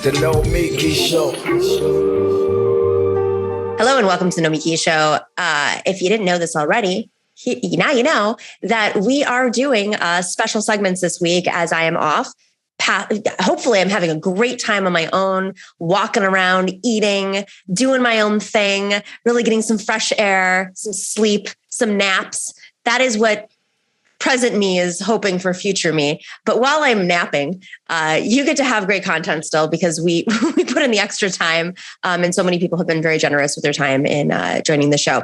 The Nomiki Show. Hello and welcome to the Nomiki Show. If you didn't know this already, now you know that we are doing special segments this week as I am off. Hopefully I'm having a great time on my own, walking around, eating, doing my own thing, really getting some fresh air, some sleep, some naps. That is what present me is hoping for future me. But while I'm napping, you get to have great content still because we put in the extra time. And so many people have been very generous with their time in joining the show.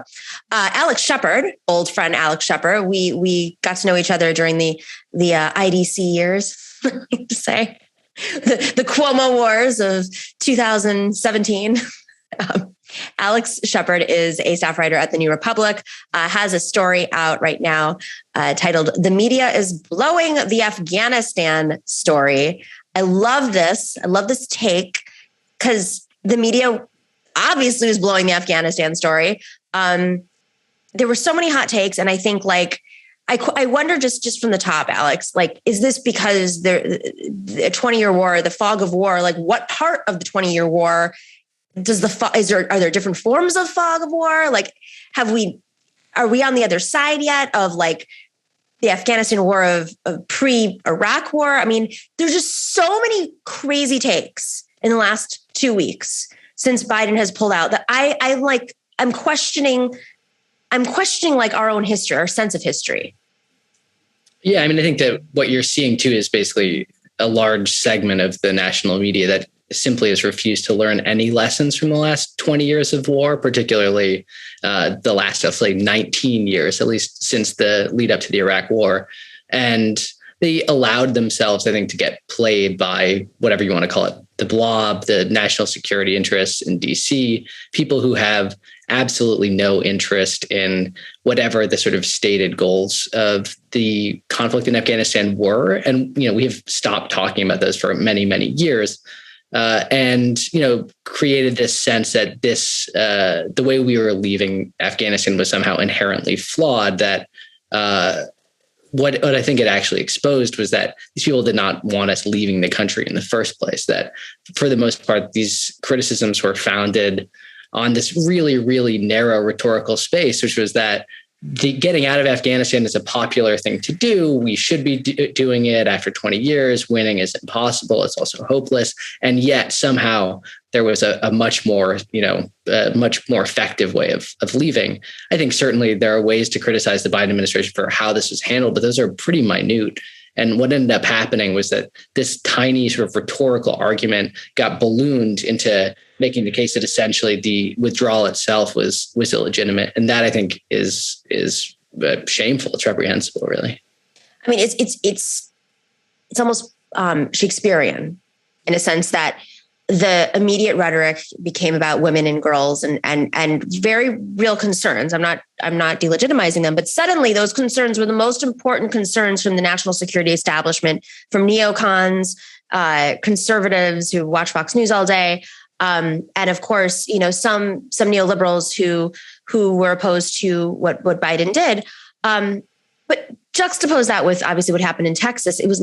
Alex Shephard, old friend Alex Shephard, we got to know each other during the IDC years, to say, the Cuomo Wars of 2017. Alex Shephard is a staff writer at the New Republic, has a story out right now titled "The Media is Blowing the Afghanistan Story." I love this. I love this take because the media obviously was blowing the Afghanistan story. There were so many hot takes. And I think I wonder just from the top, Alex, is this because the 20-year war, the fog of war, what part of the 20-year war are there different forms of fog of war? Are we on the other side yet of the Afghanistan war of pre-Iraq war? I mean, there's just so many crazy takes in the last 2 weeks since Biden has pulled out that I'm questioning our own history, our sense of history. Yeah. I mean, I think that what you're seeing too is basically a large segment of the national media that simply has refused to learn any lessons from the last 20 years of war, particularly the last, I'll say, 19 years, at least since the lead up to the Iraq war. And they allowed themselves, I think, to get played by whatever you want to call it, the blob, the national security interests in DC, people who have absolutely no interest in whatever the sort of stated goals of the conflict in Afghanistan were. And, we have stopped talking about those for many, many years. And created this sense that the way we were leaving Afghanistan was somehow inherently flawed, that what I think it actually exposed was that these people did not want us leaving the country in the first place, that for the most part, these criticisms were founded on this really, really narrow rhetorical space, which was that getting out of Afghanistan is a popular thing to do. We should be doing it after 20 years. Winning is impossible. It's also hopeless. And yet somehow there was a much more, much more effective way of leaving. I think certainly there are ways to criticize the Biden administration for how this was handled, but those are pretty minute. And what ended up happening was that this tiny sort of rhetorical argument got ballooned into making the case that essentially the withdrawal itself was illegitimate. And that, I think, is shameful. It's reprehensible, really. I mean, it's almost Shakespearean in a sense that the immediate rhetoric became about women and girls and very real concerns. I'm not delegitimizing them, but suddenly those concerns were the most important concerns from the national security establishment, from neocons, conservatives who watch Fox News all day. And of course, some neoliberals who were opposed to what Biden did. But juxtapose that with obviously what happened in Texas. It was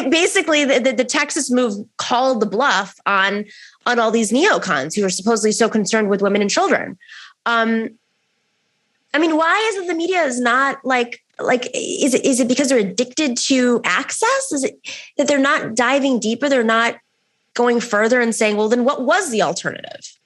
basically the Texas move called the bluff on all these neocons who are supposedly so concerned with women and children. I mean, why is it the media is not is it because they're addicted to access? Is it that they're not diving deeper? They're not going further and saying, well, then what was the alternative?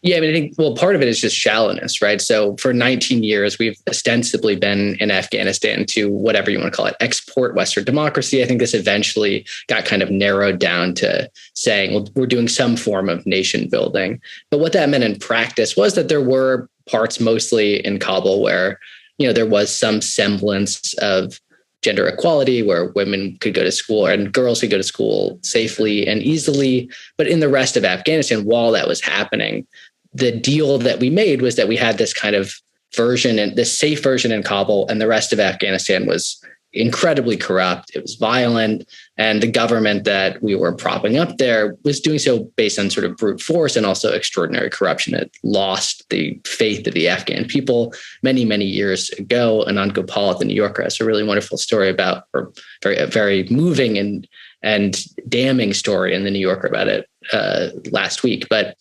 Yeah, I mean, I think, part of it is just shallowness, right? So for 19 years, we've ostensibly been in Afghanistan to whatever you want to call it, export Western democracy. I think this eventually got kind of narrowed down to saying, well, we're doing some form of nation building. But what that meant in practice was that there were parts, mostly in Kabul, where, there was some semblance of gender equality, where women could go to school and girls could go to school safely and easily. But in the rest of Afghanistan, while that was happening, the deal that we made was that we had this kind of version, and this safe version in Kabul, and the rest of Afghanistan was incredibly corrupt. It was violent. And the government that we were propping up there was doing so based on sort of brute force and also extraordinary corruption. It lost the faith of the Afghan people many, many years ago. Anand Gopal at the New Yorker has a really wonderful story about, or a very moving and damning story in the New Yorker about it last week. But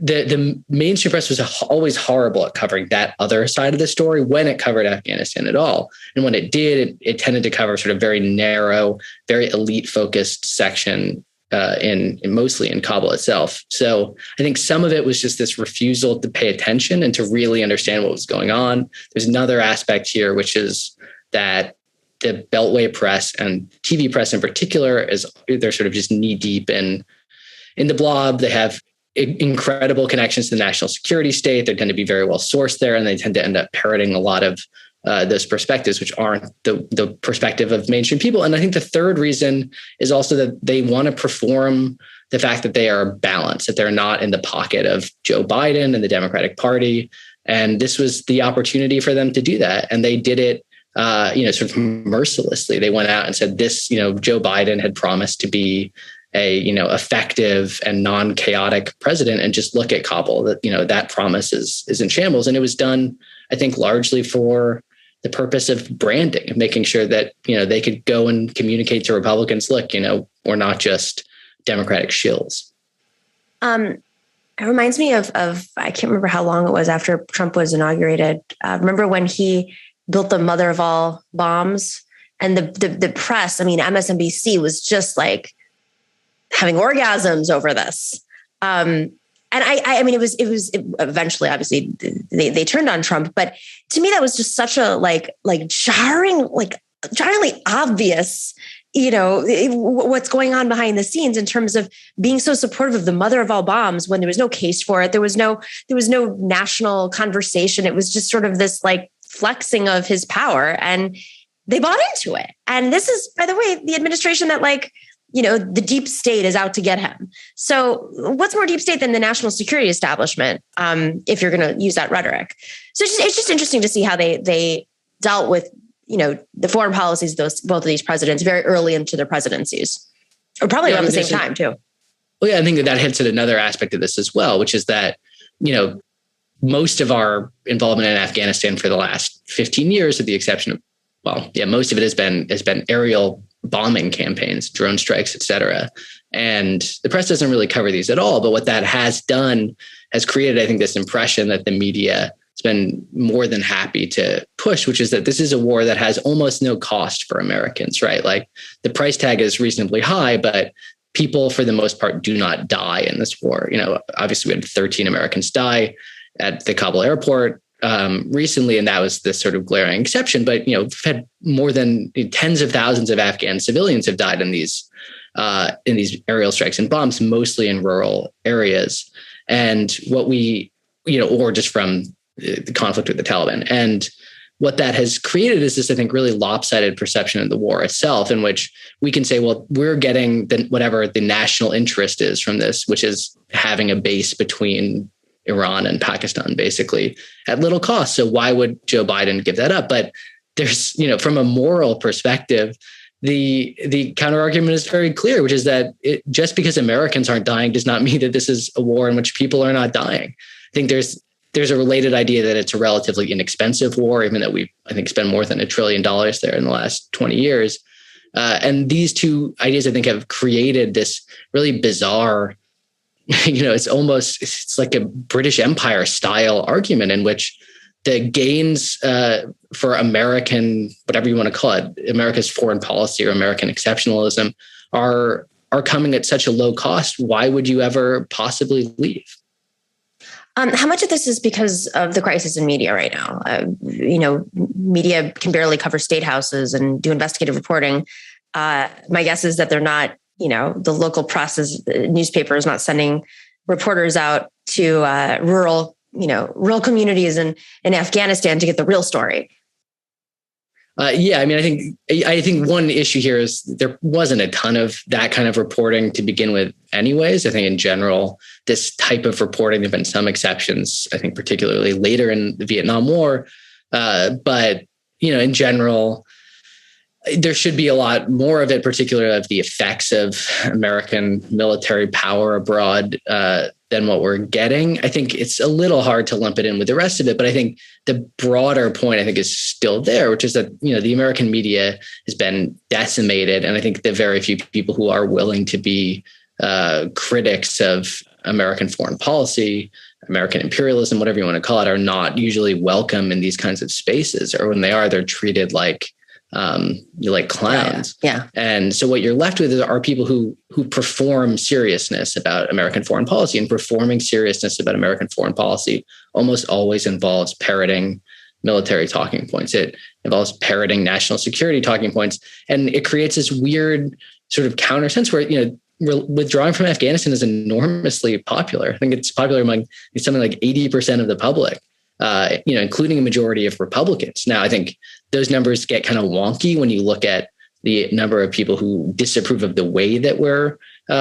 the mainstream press was always horrible at covering that other side of the story when it covered Afghanistan at all. And when it did, it tended to cover sort of very narrow, very elite focused section in mostly in Kabul itself. So I think some of it was just this refusal to pay attention and to really understand what was going on. There's another aspect here, which is that the Beltway press and TV press in particular they're sort of just knee deep in the blob. They have incredible connections to the national security state. They tend to be very well sourced there, and they tend to end up parroting a lot of those perspectives, which aren't the perspective of mainstream people. And I think the third reason is also that they want to perform the fact that they are balanced, that they're not in the pocket of Joe Biden and the Democratic Party. And this was the opportunity for them to do that. And they did it, sort of mercilessly. They went out and said this, Joe Biden had promised to be a effective and non-chaotic president, and just look at Kabul. That promise is in shambles, and it was done, I think, largely for the purpose of branding, of making sure that they could go and communicate to Republicans, look, we're not just Democratic shills. It reminds me of I can't remember how long it was after Trump was inaugurated. Remember when he built the mother of all bombs, and the press? I mean, MSNBC was just like having orgasms over this. And I mean, it was eventually, obviously they turned on Trump, but to me, that was just such a jarringly obvious, what's going on behind the scenes in terms of being so supportive of the mother of all bombs when there was no case for it. There was no national conversation. It was just sort of this like flexing of his power, and they bought into it. And this is, by the way, the administration that the deep state is out to get him. So what's more deep state than the national security establishment, if you're going to use that rhetoric? So it's just interesting to see how they dealt with, the foreign policies of both of these presidents very early into their presidencies, or probably around the same time too. Well, yeah, I think that hits at another aspect of this as well, which is that, most of our involvement in Afghanistan for the last 15 years, with the exception of, most of it has been aerial bombing campaigns, drone strikes, et cetera. And the press doesn't really cover these at all. But what that has done has created, I think, this impression that the media has been more than happy to push, which is that this is a war that has almost no cost for Americans, right? Like the price tag is reasonably high, but people, for the most part, do not die in this war. Obviously, we had 13 Americans die at the Kabul airport recently, and that was this sort of glaring exception. But we've had more than tens of thousands of Afghan civilians have died in these aerial strikes and bombs, mostly in rural areas, and or just from the conflict with the Taliban. And what that has created is this, I think, really lopsided perception of the war itself, in which we can say, well, we're getting whatever the national interest is from this, which is having a base between Iran and Pakistan, basically, at little cost. So why would Joe Biden give that up? But there's, from a moral perspective, the counter argument is very clear, which is that just because Americans aren't dying does not mean that this is a war in which people are not dying. I think there's a related idea that it's a relatively inexpensive war, even though we've, I think, spent more than $1 trillion there in the last 20 years. And these two ideas, I think, have created this really bizarre, it's like a British Empire style argument in which the gains for American, whatever you want to call it, America's foreign policy or American exceptionalism are coming at such a low cost. Why would you ever possibly leave? How much of this is because of the crisis in media right now? Media can barely cover state houses and do investigative reporting. My guess is that they're not, the local newspaper is not sending reporters out to rural communities in Afghanistan to get the real story. I think one issue here is there wasn't a ton of that kind of reporting to begin with anyways. I think in general, this type of reporting, there've been some exceptions, I think particularly later in the Vietnam War. But in general, there should be a lot more of it, particularly of the effects of American military power abroad than what we're getting. I think it's a little hard to lump it in with the rest of it, but I think the broader point, I think, is still there, which is that, the American media has been decimated. And I think the very few people who are willing to be critics of American foreign policy, American imperialism, whatever you want to call it, are not usually welcome in these kinds of spaces, or when they are, they're treated like clowns. Yeah. And so what you're left with are people who perform seriousness about American foreign policy, and performing seriousness about American foreign policy almost always involves parroting military talking points. It involves parroting national security talking points. And it creates this weird sort of countersense where, withdrawing from Afghanistan is enormously popular. I think it's popular among something like 80% of the public. Including a majority of Republicans. Now, I think those numbers get kind of wonky when you look at the number of people who disapprove of the way that we're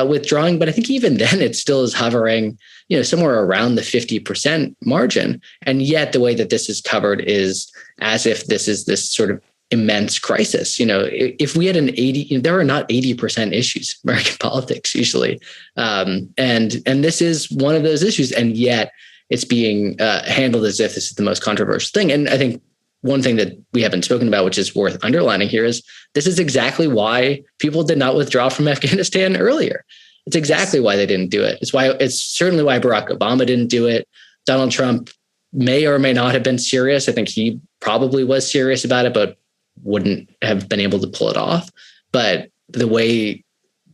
withdrawing. But I think even then it still is hovering, somewhere around the 50% margin. And yet the way that this is covered is as if this is this sort of immense crisis. If we had there are not 80% issues in American politics usually. And this is one of those issues. And yet it's being handled as if this is the most controversial thing. And I think one thing that we haven't spoken about, which is worth underlining here, is this is exactly why people did not withdraw from Afghanistan earlier. It's exactly why they didn't do it. It's certainly why Barack Obama didn't do it. Donald Trump may or may not have been serious. I think he probably was serious about it, but wouldn't have been able to pull it off. But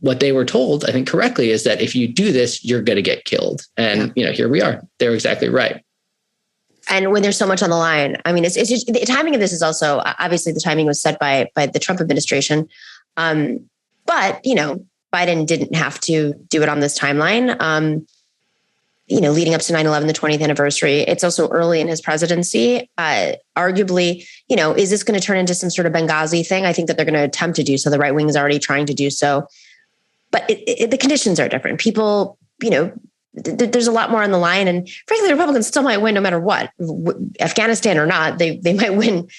what they were told, I think correctly, is that if you do this, you're going to get killed. And, here we are. They're exactly right. And when there's so much on the line, I mean, it's just, the timing of this is also, obviously the timing was set by the Trump administration. But, Biden didn't have to do it on this timeline. Leading up to 9/11, the 20th anniversary, it's also early in his presidency. Arguably, is this going to turn into some sort of Benghazi thing? I think that they're going to attempt to do so. The right wing is already trying to do so. But the conditions are different. People, there's a lot more on the line. And frankly, the Republicans still might win no matter what, Afghanistan or not. They might win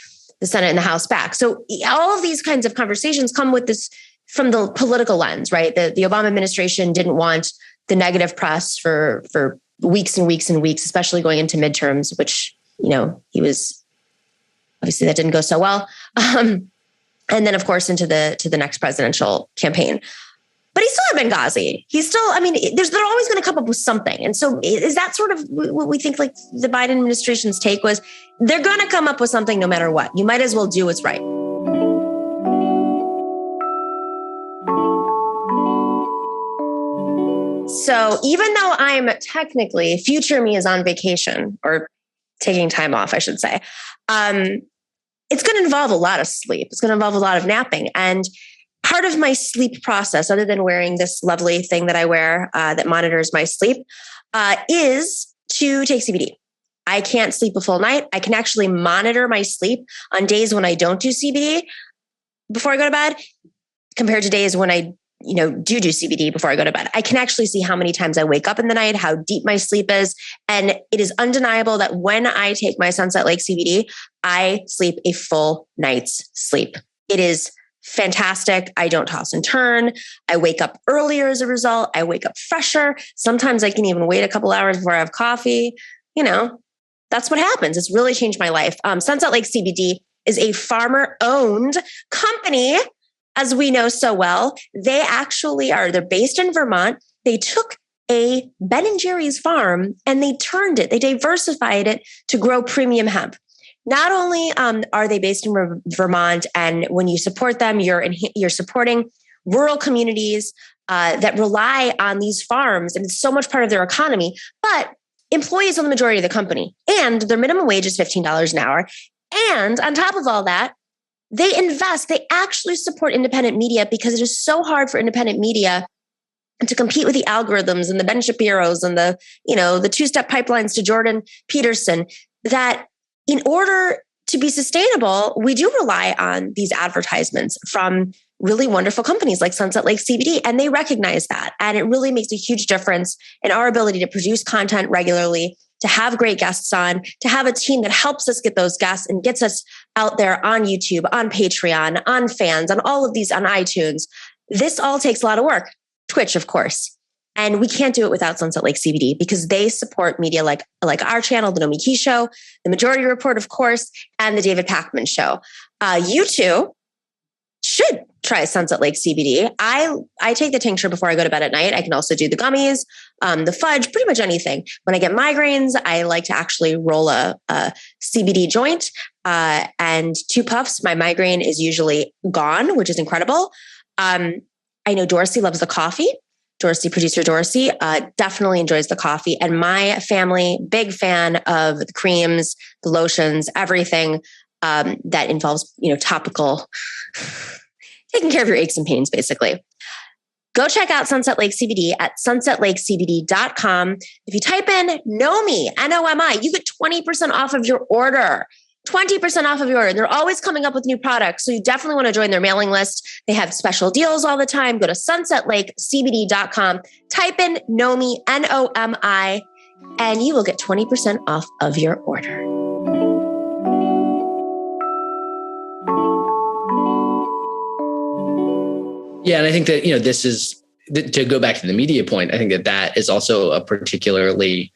the Senate and the House back. So all of these kinds of conversations come with this from the political lens, right? The Obama administration didn't want the negative press for weeks and weeks and weeks, especially going into midterms, which, he was, obviously that didn't go so well. And then, of course, into the next presidential campaign. But he's still at Benghazi. They're always going to come up with something. And so is that sort of what we think, like the Biden administration's take was, they're going to come up with something no matter what. You might as well do what's right. So even though I'm technically, future me is on vacation or taking time off, I should say, it's going to involve a lot of sleep. It's going to involve a lot of napping. And part of my sleep process, other than wearing this lovely thing that I wear that monitors my sleep, is to take CBD. I can't sleep a full night. I can actually monitor my sleep on days when I don't do CBD before I go to bed, compared to days when I do CBD before I go to bed. I can actually see how many times I wake up in the night, how deep my sleep is. And it is undeniable that when I take my Sunset Lake CBD, I sleep a full night's sleep. It is fantastic. I don't toss and turn. I wake up earlier as a result. I wake up fresher. Sometimes I can even wait a couple hours before I have coffee. That's what happens. It's really changed my life. Sunset Lake CBD is a farmer-owned company, as we know so well. They actually they're based in Vermont. They took a Ben & Jerry's farm and they diversified it to grow premium hemp. Not only are they based in Vermont, and when you support them, you're supporting rural communities that rely on these farms, and it's so much part of their economy, but employees own the majority of the company, and their minimum wage is $15 an hour. And on top of all that, they actually support independent media, because it is so hard for independent media to compete with the algorithms and the Ben Shapiro's and the two-step pipelines to Jordan Peterson, that in order to be sustainable, we do rely on these advertisements from really wonderful companies like Sunset Lake CBD, and they recognize that. And it really makes a huge difference in our ability to produce content regularly to have great guests on, to have a team that helps us get those guests and gets us out there on YouTube, on Patreon, on Fans, on all of these, on iTunes. This all takes a lot of work. Twitch, of course. And we can't do it without Sunset Lake CBD because they support media like our channel, The Nomiki Show, The Majority Report, of course, and The David Pakman Show. You too should try Sunset Lake CBD. I take the tincture before I go to bed at night. I can also do the gummies, the fudge, pretty much anything. When I get migraines, I like to actually roll a CBD joint and 2 puffs. My migraine is usually gone, which is incredible. I know Dorsey loves the coffee. Producer Dorsey, definitely enjoys the coffee. And my family, big fan of the creams, the lotions, everything that involves, topical, taking care of your aches and pains, basically. Go check out Sunset Lake CBD at sunsetlakecbd.com. If you type in NOMI, N-O-M-I, you get 20% off of your order. 20% off of your order. They're always coming up with new products. So you definitely want to join their mailing list. They have special deals all the time. Go to sunsetlakecbd.com, type in NOMI, N-O-M-I, and you will get 20% off of your order. Yeah. And I think that, this is, to go back to the media point, I think that is also a particularly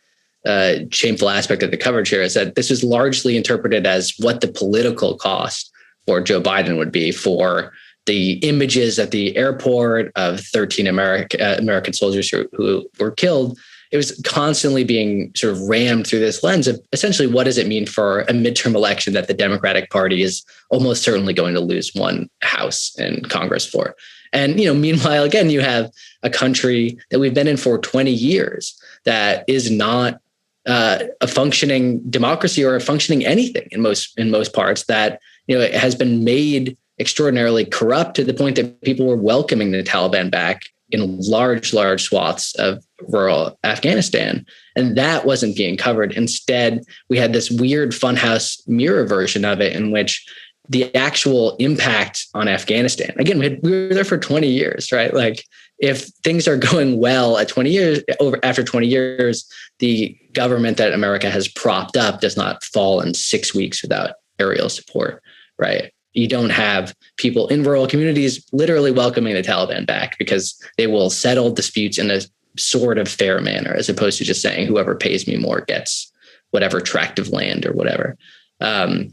shameful aspect of the coverage here, is that this is largely interpreted as what the political cost for Joe Biden would be for the images at the airport of 13 American soldiers who were killed. It was constantly being sort of rammed through this lens of essentially what does it mean for a midterm election that the Democratic Party is almost certainly going to lose one house in Congress for. And, meanwhile, again, you have a country that we've been in for 20 years that is not a functioning democracy or a functioning anything in most parts, that, it has been made extraordinarily corrupt to the point that people were welcoming the Taliban back in large swaths of rural Afghanistan. And that wasn't being covered. Instead, we had this weird funhouse mirror version of it in which the actual impact on Afghanistan, again, we were there for 20 years, right? Like, if things are going well at 20 years, after 20 years, the government that America has propped up does not fall in 6 weeks without aerial support, right? You don't have people in rural communities literally welcoming the Taliban back because they will settle disputes in a sort of fair manner, as opposed to just saying whoever pays me more gets whatever tract of land or whatever. And,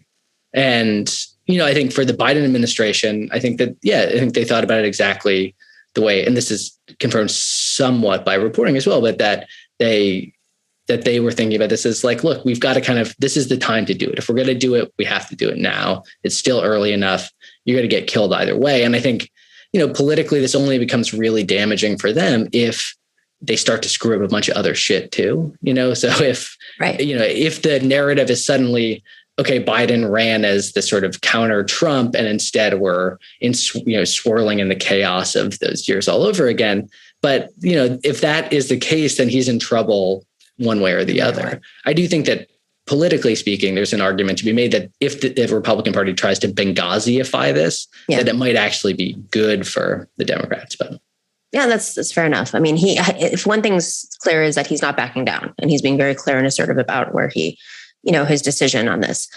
I think for the Biden administration, I think they thought about it exactly the way, and this is confirmed somewhat by reporting as well, but that they were thinking about this as like, look, we've got to this is the time to do it. If we're going to do it, we have to do it now. It's still early enough. You're going to get killed either way. And I think, politically, this only becomes really damaging for them if they start to screw up a bunch of other shit too, So if, right. If the narrative is suddenly, okay, Biden ran as the sort of counter Trump, and instead we're swirling in the chaos of those years all over again. But, if that is the case, then he's in trouble one way or the other. I do think that politically speaking, there's an argument to be made that if the Republican Party tries to Benghazi-ify this, that it might actually be good for the Democrats. But yeah, that's fair enough. I mean, if one thing's clear is that he's not backing down, and he's being very clear and assertive about where he, his decision on this.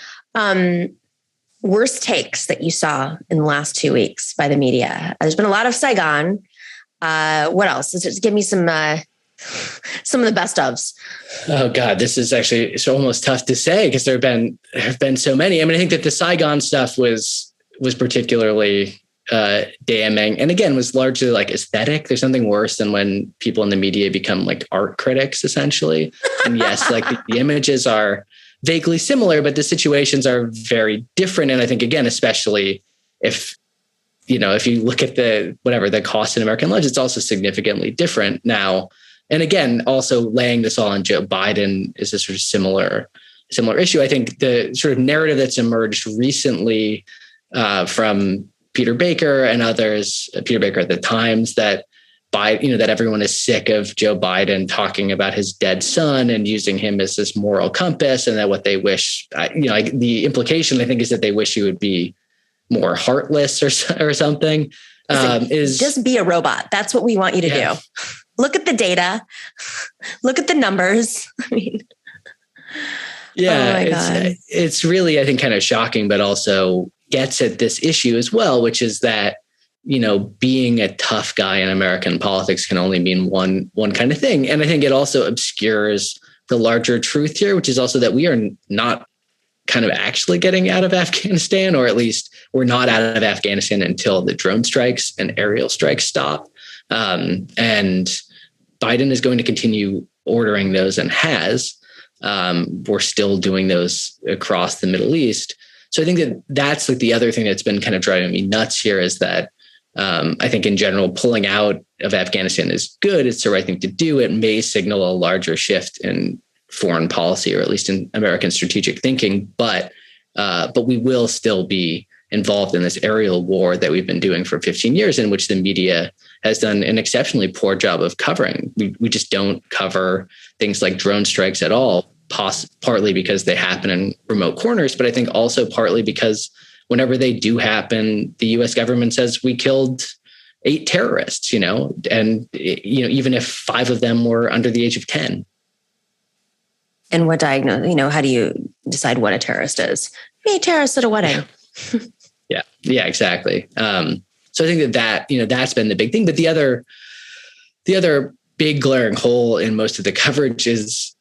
Worst takes that you saw in the last 2 weeks by the media. There's been a lot of Saigon. What else? Just give me some of the best ofs. Oh God, this is actually, it's almost tough to say because there have been so many. I mean, I think that the Saigon stuff was particularly damning, and again was largely like aesthetic. There's something worse than when people in the media become like art critics, essentially. And yes, like the images are vaguely similar, but the situations are very different. And I think, again, especially if you look at the cost in American lives, it's also significantly different now. And again, also laying this all on Joe Biden is a sort of similar issue. I think the sort of narrative that's emerged recently from Peter Baker and others, Peter Baker at the Times, that that everyone is sick of Joe Biden talking about his dead son and using him as this moral compass, and that what they wish, the implication I think is that they wish he would be more heartless or something. Just be a robot. That's what we want you to do. Look at the data. Look at the numbers. I mean, Yeah, Oh my God. it's really, I think, kind of shocking, but also gets at this issue as well, which is that, being a tough guy in American politics can only mean one kind of thing. And I think it also obscures the larger truth here, which is also that we are not kind of actually getting out of Afghanistan, or at least we're not out of Afghanistan until the drone strikes and aerial strikes stop. And Biden is going to continue ordering those and has. We're still doing those across the Middle East. So I think that's like the other thing that's been kind of driving me nuts here is that I think in general, pulling out of Afghanistan is good. It's the right thing to do. It may signal a larger shift in foreign policy, or at least in American strategic thinking, but we will still be involved in this aerial war that we've been doing for 15 years, in which the media has done an exceptionally poor job of covering. We just don't cover things like drone strikes at all, partly because they happen in remote corners, but I think also partly because whenever they do happen, the US government says we killed 8 terrorists, and even if 5 of them were under the age of 10. And what how do you decide what a terrorist is? Be a terrorist at a wedding. Yeah, exactly. So I think that's been the big thing. But the other big glaring hole in most of the coverage is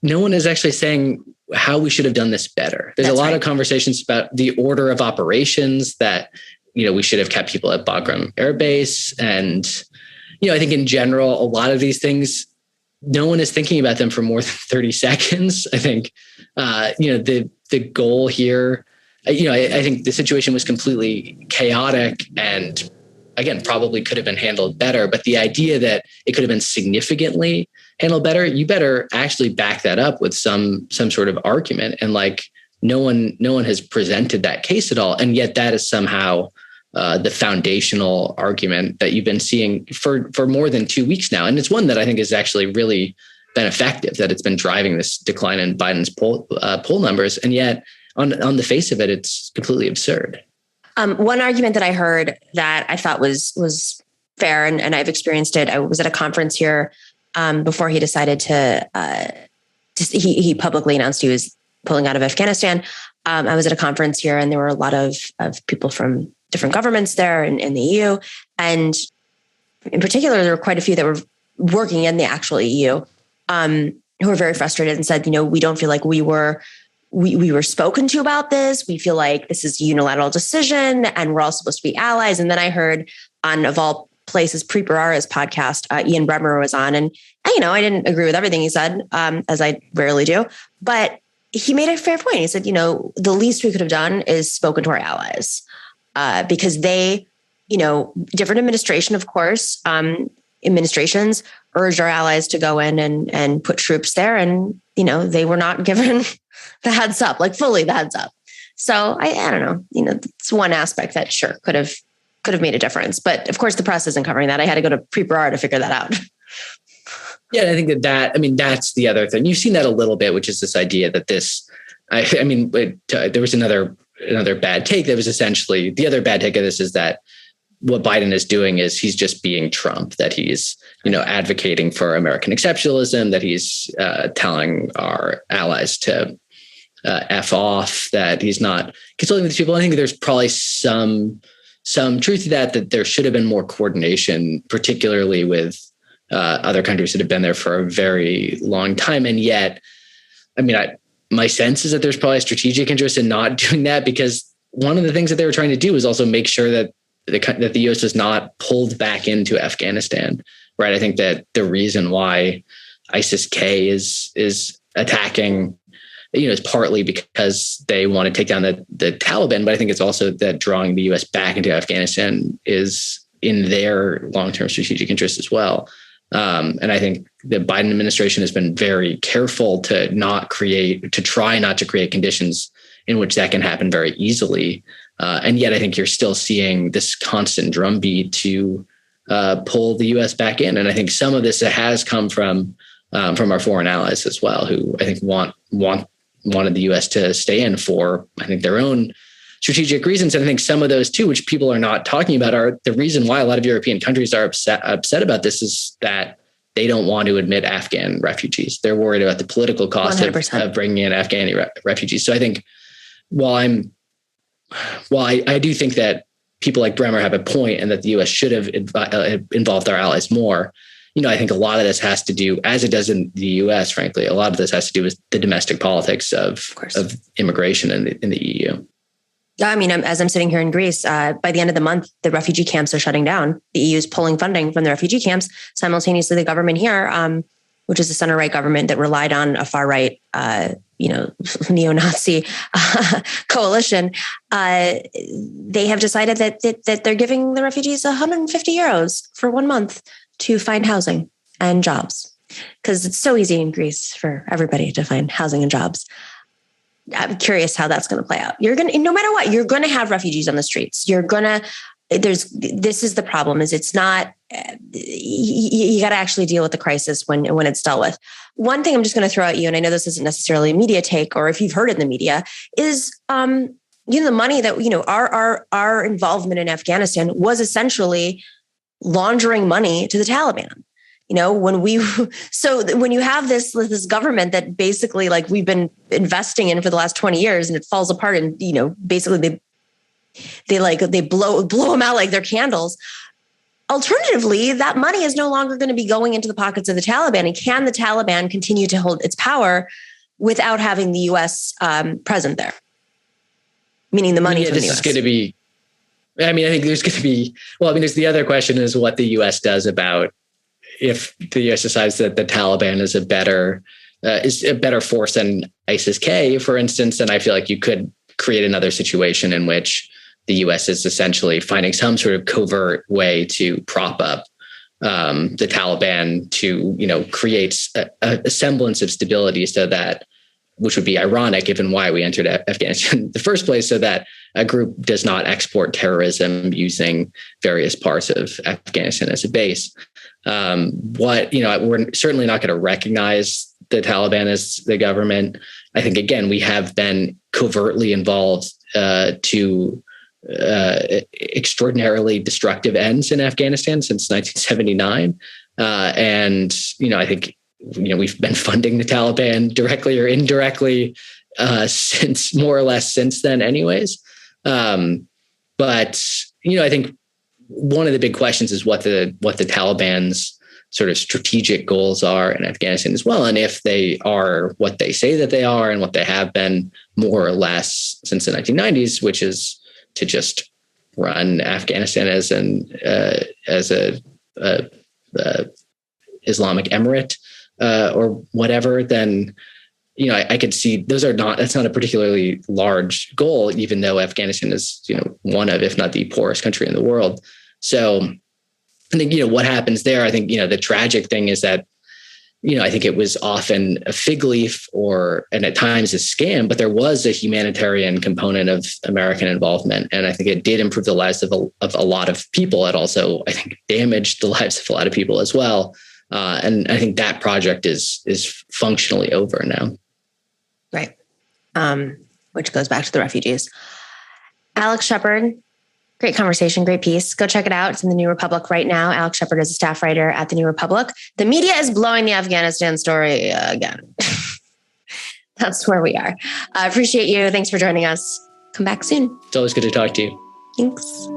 no one is actually saying how we should have done this better. There's a lot of conversations about the order of operations that, we should have kept people at Bagram Air Base. And, I think in general, a lot of these things, no one is thinking about them for more than 30 seconds. I think, the goal here, I think the situation was completely chaotic and, again, probably could have been handled better. But the idea that it could have been significantly handled better, you better actually back that up with some sort of argument. And no one has presented that case at all. And yet that is somehow the foundational argument that you've been seeing for more than 2 weeks now. And it's one that I think has actually really been effective, that it's been driving this decline in Biden's poll numbers. And yet on the face of it, it's completely absurd. One argument that I heard that I thought was fair, and I've experienced it. I was at a conference here before he decided he publicly announced he was pulling out of Afghanistan. I was at a conference here, and there were a lot of people from different governments there in the EU. And in particular, there were quite a few that were working in the actual EU who were very frustrated and said, we don't feel like we were spoken to about this. We feel like this is a unilateral decision and we're all supposed to be allies. And then I heard on, of all places, Preet podcast, Ian Bremmer was on. And, I didn't agree with everything he said, as I rarely do. But he made a fair point. He said, the least we could have done is spoken to our allies because they, different administration, of course, administrations urged our allies to go in and put troops there. And, they were not given the heads up, fully the heads up. So I don't know, it's one aspect that sure could have made a difference. But of course, the press isn't covering that. I had to go to Preet to figure that out. Yeah, I think that's the other thing. You've seen that a little bit, which is this idea that there was another bad take that was essentially the other bad take of this is that what Biden is doing is he's just being Trump, that he's, advocating for American exceptionalism, that he's telling our allies to F off, that he's not consulting with these people. I think there's probably some truth to that there should have been more coordination, particularly with other countries that have been there for a very long time. And yet, my sense is that there's probably a strategic interest in not doing that, because one of the things that they were trying to do was also make sure that the U.S. was not pulled back into Afghanistan, right? I think that the reason why ISIS-K is attacking, is partly because they want to take down the Taliban, but I think it's also that drawing the U.S. back into Afghanistan is in their long-term strategic interest as well. And I think the Biden administration has been very careful to try not to create conditions in which that can happen very easily. And yet I think you're still seeing this constant drumbeat to pull the U.S. back in. And I think some of this has come from our foreign allies as well, who I think wanted the U.S. to stay in for, I think, their own strategic reasons. And I think some of those too, which people are not talking about, are the reason why a lot of European countries are upset about this, is that they don't want to admit Afghan refugees. They're worried about the political cost of bringing in Afghani refugees. So I think while I do think that people like Bremer have a point and that the U.S. should have involved our allies more, I think a lot of this has to do, as it does in the U.S., frankly, a lot of this has to do with the domestic politics of immigration in the EU. Yeah, I mean, as I'm sitting here in Greece, by the end of the month, the refugee camps are shutting down. The EU is pulling funding from the refugee camps. Simultaneously, the government here, which is a center-right government that relied on a far-right, neo-Nazi coalition, they have decided that they're giving the refugees 150 euros for 1 month to find housing and jobs, because it's so easy in Greece for everybody to find housing and jobs. I'm curious how that's going to play out. You're going to, no matter what, you're going to have refugees on the streets. This is the problem, is it's not, you got to actually deal with the crisis when it's dealt with. One thing I'm just going to throw at you, and I know this isn't necessarily a media take, or if you've heard it in the media, is, the money that, our involvement in Afghanistan was essentially laundering money to the Taliban. When you have this government that basically we've been investing in for the last 20 years and it falls apart, and, basically they blow them out like they're candles. Alternatively, that money is no longer going to be going into the pockets of the Taliban. And can the Taliban continue to hold its power without having the U.S. present there? Meaning the money from the U.S. This is going to be, I think there's going to be, there's the other question is what the U.S. does about if the U.S. decides that the Taliban is a better force than ISIS-K, for instance. And I feel like you could create another situation in which the U.S. is essentially finding some sort of covert way to prop up the Taliban to, create a semblance of stability, so that, which would be ironic given why we entered Afghanistan in the first place, so that a group does not export terrorism using various parts of Afghanistan as a base. We're certainly not going to recognize the Taliban as the government. I think, again, we have been covertly involved to extraordinarily destructive ends in Afghanistan since 1979. I think, we've been funding the Taliban directly or indirectly since more or less since then anyways. But I think one of the big questions is what the Taliban's sort of strategic goals are in Afghanistan as well. And if they are what they say that they are and what they have been more or less since the 1990s, which is to just run Afghanistan as a Islamic emirate or whatever, then I could see that's not a particularly large goal, even though Afghanistan is, one of, if not the poorest country in the world. So I think, what happens there, I think, the tragic thing is that, I think it was often a fig leaf and at times a scam, but there was a humanitarian component of American involvement. And I think it did improve the lives of a lot of people. It also, I think, damaged the lives of a lot of people as well. And I think that project is functionally over now. Right. Which goes back to the refugees. Alex Shephard, great conversation, great piece. Go check it out. It's in the New Republic right now. Alex Shephard is a staff writer at the New Republic. The media is blowing the Afghanistan story again. That's where we are. I appreciate you. Thanks for joining us. Come back soon. It's always good to talk to you. Thanks.